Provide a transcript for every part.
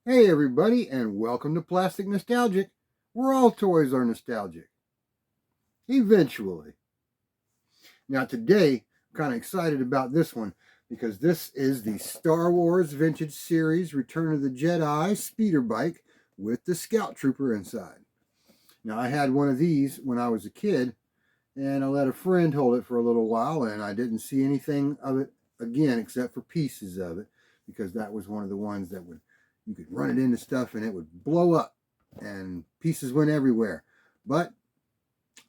Hey everybody, and welcome to Plastic Nostalgic, where all toys are nostalgic. Eventually. Now today, I'm kind of excited about this one because this is the Star Wars Vintage Series Return of the Jedi speeder bike with the Scout Trooper inside. Now I had one of these when I was a kid, and I let a friend hold it for a little while, and I didn't see anything of it again except for pieces of it, because that was one of the ones that would you could run it into stuff and it would blow up and pieces went everywhere. But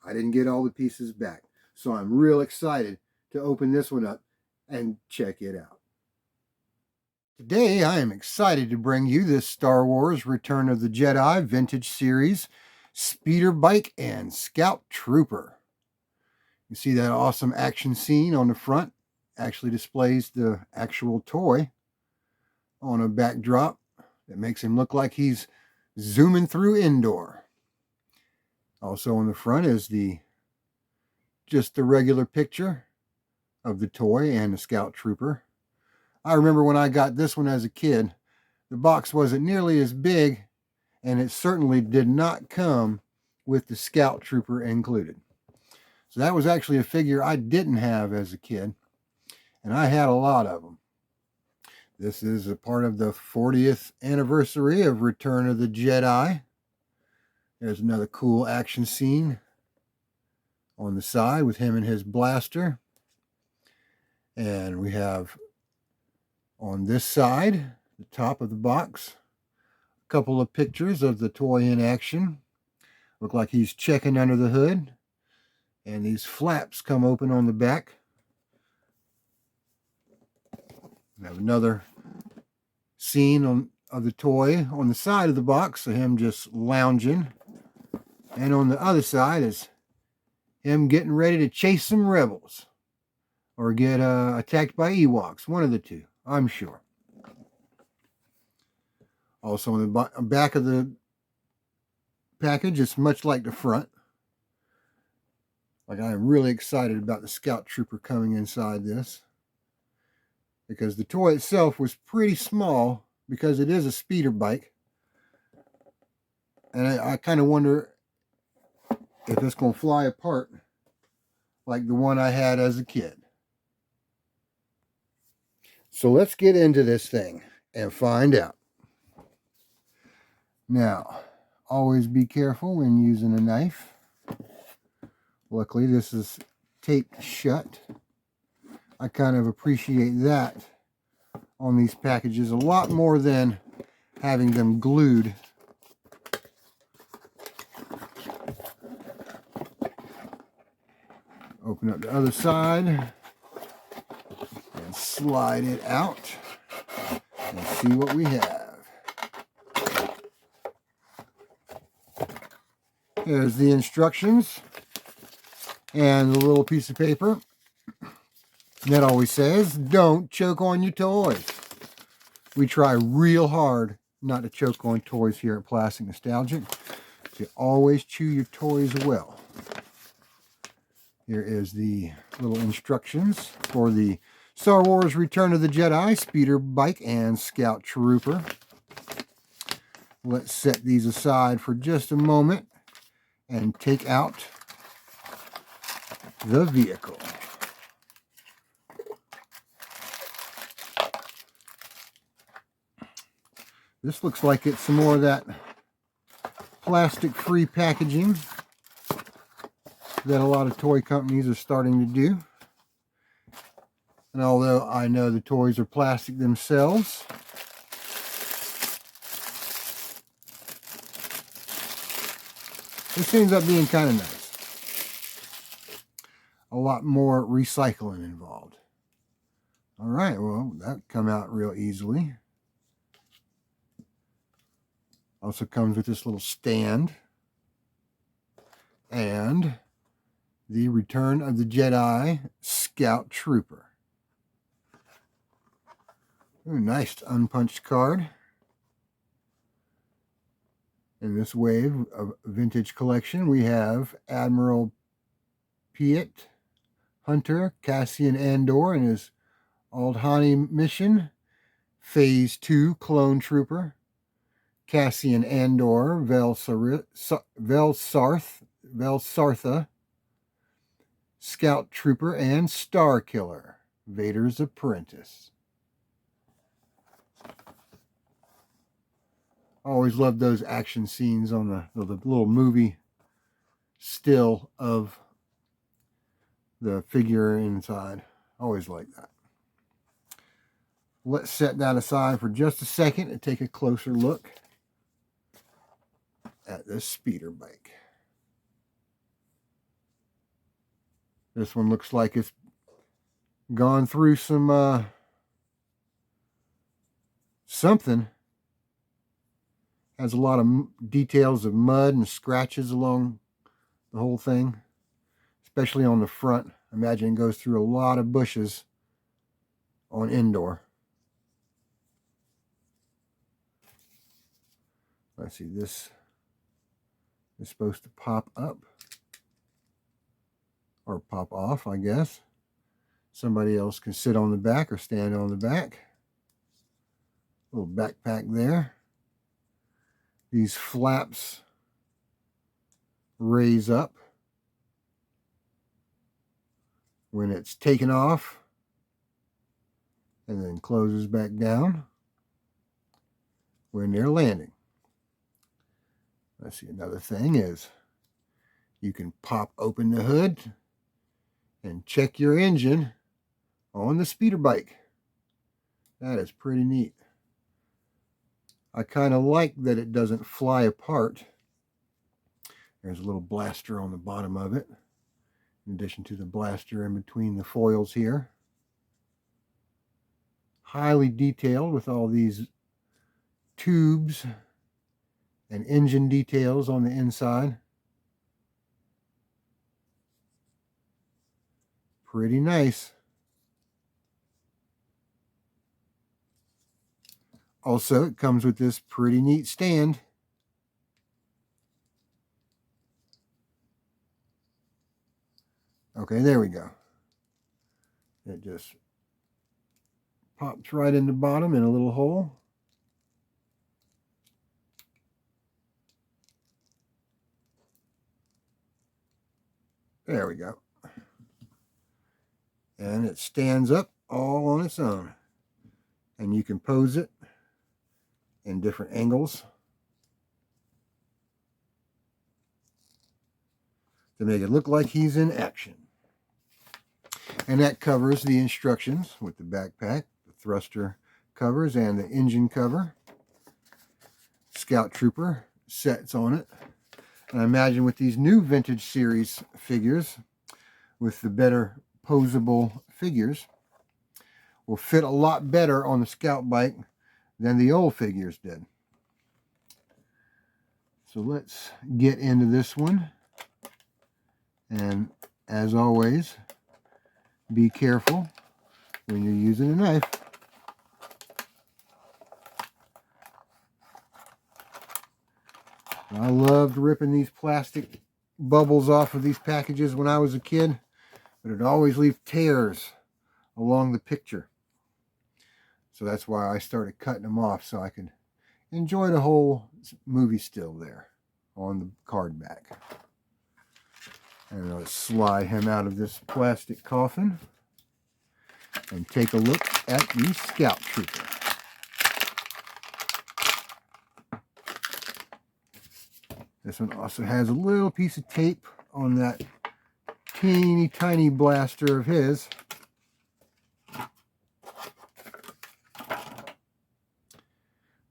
I didn't get all the pieces back. So I'm real excited to open this one up and check it out. Today I am excited to bring you this Star Wars Return of the Jedi Vintage Series speeder bike and Scout Trooper. You see that awesome action scene on the front actually displays the actual toy on a backdrop that makes him look like he's zooming through Endor. Also on the front is just the regular picture of the toy and the Scout Trooper. I remember when I got this one as a kid, the box wasn't nearly as big, and it certainly did not come with the Scout Trooper included. So that was actually a figure I didn't have as a kid, and I had a lot of them. This is a part of the 40th anniversary of Return of the Jedi. There's another cool action scene on the side with him and his blaster. And we have on this side, the top of the box, a couple of pictures of the toy in action. Look like he's checking under the hood. And these flaps come open on the back. We have another scene of the toy on the side of the box, of him just lounging. And on the other side is him getting ready to chase some rebels or get attacked by Ewoks. One of the two, I'm sure. Also on the back of the package, it's much like the front. Like, I'm really excited about the Scout Trooper coming inside this, because the toy itself was pretty small because it is a speeder bike. And I kind of wonder if it's going to fly apart like the one I had as a kid. So let's get into this thing and find out. Now, always be careful when using a knife. Luckily, this is taped shut. I kind of appreciate that on these packages a lot more than having them glued. Open up the other side and slide it out and see what we have. There's the instructions and the little piece of paper that always says, don't choke on your toys. We try real hard not to choke on toys here at Plastic Nostalgic. You always chew your toys well. Here is the little instructions for the Star Wars Return of the Jedi speeder bike and Scout Trooper. Let's set these aside for just a moment and take out the vehicle. This looks like it's some more of that plastic-free packaging that a lot of toy companies are starting to do. And although I know the toys are plastic themselves, this ends up being kind of nice. A lot more recycling involved. All right, well, that come out real easily. Also comes with this little stand and the Return of the Jedi Scout Trooper. Ooh, nice unpunched card. In this wave of vintage collection, we have Admiral Piet, Hunter, Cassian Andor and his Aldhani mission, Phase 2 Clone Trooper, Cassian Andor, Velsartha, Scout Trooper, and Star Killer, Vader's apprentice. I always loved those action scenes on the little movie still of the figure inside. Always like that. Let's set that aside for just a second and take a closer look at this speeder bike. This one looks like it's gone through some something. Has a lot of details of mud and scratches along the whole thing, especially on the front. I imagine it goes through a lot of bushes on Endor. Let's see, this is supposed to pop up or pop off, I guess. Somebody else can sit on the back or stand on the back. Little backpack there. These flaps raise up when it's taken off and then closes back down when they're landing. Let's see, another thing is you can pop open the hood and check your engine on the speeder bike. That is pretty neat. I kind of like that it doesn't fly apart. There's a little blaster on the bottom of it, in addition to the blaster in between the foils here. Highly detailed with all these tubes and engine details on the inside. Pretty nice. Also, it comes with this pretty neat stand. Okay, there we go. It just pops right in the bottom in a little hole. There we go. And it stands up all on its own. And you can pose it in different angles to make it look like he's in action. And that covers the instructions with the backpack, the thruster covers, and the engine cover. Scout Trooper sets on it. And I imagine with these new vintage series figures, with the better posable figures, will fit a lot better on the Scout bike than the old figures did. So let's get into this one. And as always, be careful when you're using a knife. I loved ripping these plastic bubbles off of these packages when I was a kid, but it'd always leave tears along the picture. So that's why I started cutting them off so I could enjoy the whole movie still there on the card back. And let's slide him out of this plastic coffin and take a look at the Scout Trooper. This one also has a little piece of tape on that teeny tiny blaster of his.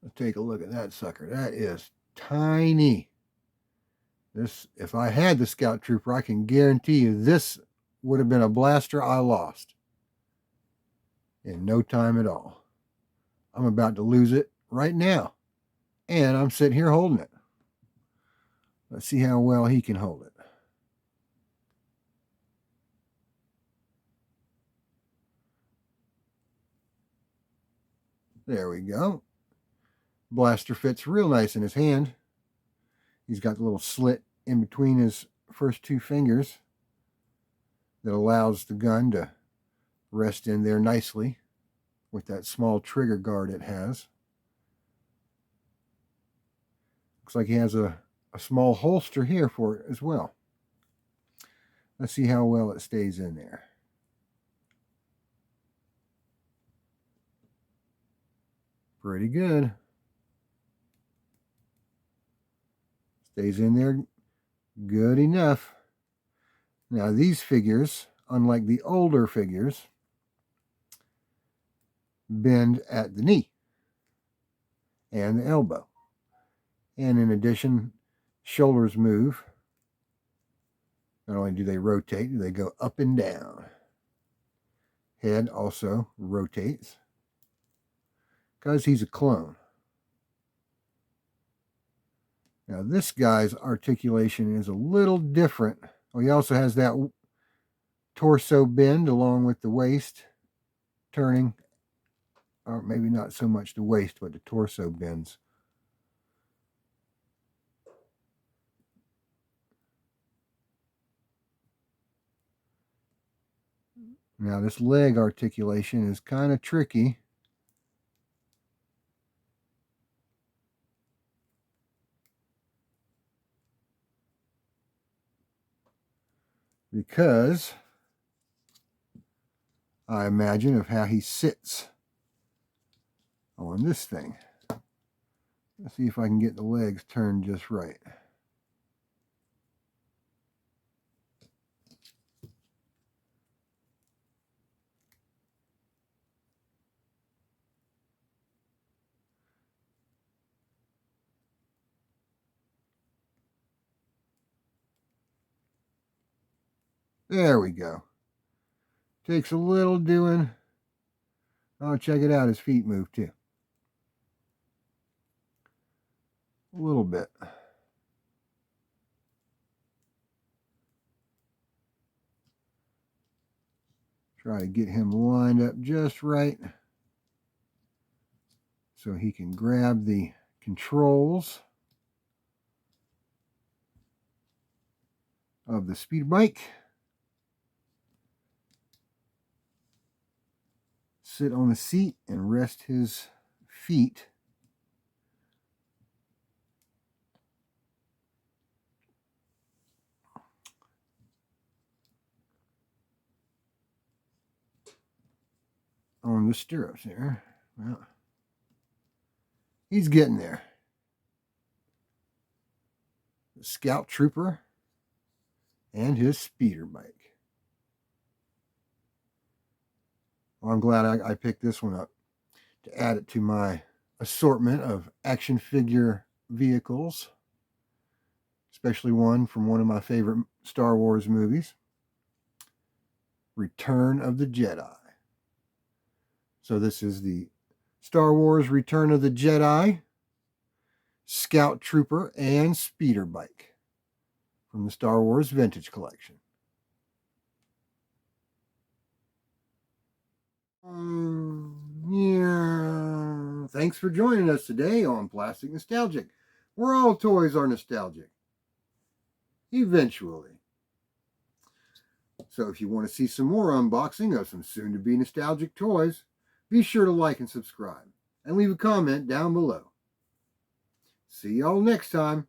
Let's take a look at that sucker. That is tiny. This, if I had the Scout Trooper, I can guarantee you this would have been a blaster I lost in no time at all. I'm about to lose it right now, and I'm sitting here holding it. Let's see how well he can hold it. There we go. Blaster fits real nice in his hand. He's got the little slit in between his first two fingers that allows the gun to rest in there nicely with that small trigger guard it has. looks like he has a small holster here for it as well. Let's see how well it stays in there. Pretty good. Stays in there good enough. Now these figures, unlike the older figures, bend at the knee and the elbow. And in addition, shoulders move. Not only do they rotate, they go up and down. Head also rotates because he's a clone. Now this guy's articulation is a little different. Oh, he also has that torso bend along with the waist turning. Or maybe not so much the waist, but the torso bends. Now this leg articulation is kind of tricky. Because I imagine of how he sits on this thing. Let's see if I can get the legs turned just right. There we go. Takes a little doing. Oh, check it out. His feet move too. A little bit. Try to get him lined up just right so he can grab the controls of the speed bike. Sit on the seat and rest his feet on the stirrups there. Well, he's getting there. The Scout Trooper and his speeder bike. Well, I'm glad I picked this one up to add it to my assortment of action figure vehicles, especially one from one of my favorite Star Wars movies, Return of the Jedi. So this is the Star Wars Return of the Jedi Scout Trooper and speeder bike from the Star Wars Vintage Collection. Yeah. Thanks for joining us today on Plastic Nostalgic, where all toys are nostalgic. Eventually. So if you want to see some more unboxing of some soon-to-be nostalgic toys, be sure to like and subscribe, and leave a comment down below. See y'all next time.